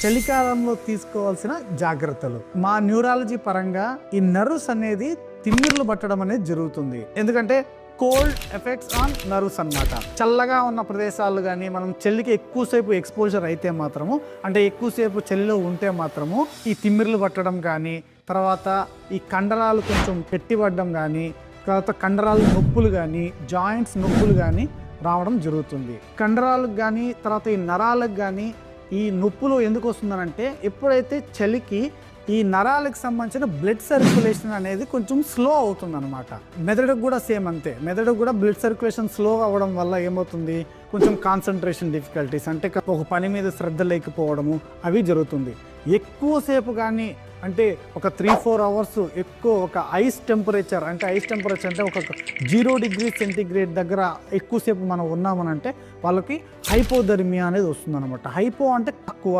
చలికాలంలో తీసుకోవాల్సిన జాగ్రత్తలు. మా న్యూరాలజీ పరంగా ఈ నర్వ్స్ అనేది తిమ్మిర్లు పట్టడం అనేది జరుగుతుంది. ఎందుకంటే కోల్డ్ ఎఫెక్ట్స్ ఆన్ నర్వ్స్ అన్నమాట. చల్లగా ఉన్న ప్రదేశాలు కానీ మనం చలికి ఎక్కువసేపు ఎక్స్పోజర్ అయితే మాత్రము, అంటే ఎక్కువసేపు చలిలో ఉంటే మాత్రము ఈ తిమ్మిర్లు పట్టడం కానీ, తర్వాత ఈ కండరాలు కొంచెం గట్టిపడడం కానీ, తర్వాత కండరాలు నొప్పులు కానీ, జాయింట్స్ నొప్పులు కానీ రావడం జరుగుతుంది. కండరాలకు కానీ, తర్వాత ఈ నరాలకు కానీ ఈ నొప్పులు ఎందుకు వస్తుందనంటే, ఎప్పుడైతే చలికి ఈ నరాలకు సంబంధించిన బ్లడ్ సర్క్యులేషన్ అనేది కొంచెం స్లో అవుతుంది అనమాట. మెదడుకు కూడా సేమ్ అంతే. మెదడుకు కూడా బ్లడ్ సర్క్యులేషన్ స్లో అవ్వడం వల్ల ఏమవుతుంది, కొంచెం కాన్సన్ట్రేషన్ డిఫికల్టీస్, అంటే ఒక పని మీద శ్రద్ధ లేకపోవడము అవి జరుగుతుంది. ఎక్కువసేపు కానీ, అంటే ఒక 3-4 అవర్స్ ఎక్కువ ఒక ఐస్ టెంపరేచర్ అంటే ఒక 0 డిగ్రీ సెంటీగ్రేడ్ దగ్గర ఎక్కువసేపు మనం ఉన్నామనంటే వాళ్ళకి హైపోథెర్మియా అనేది వస్తుంది అనమాట. హైపో అంటే తక్కువ.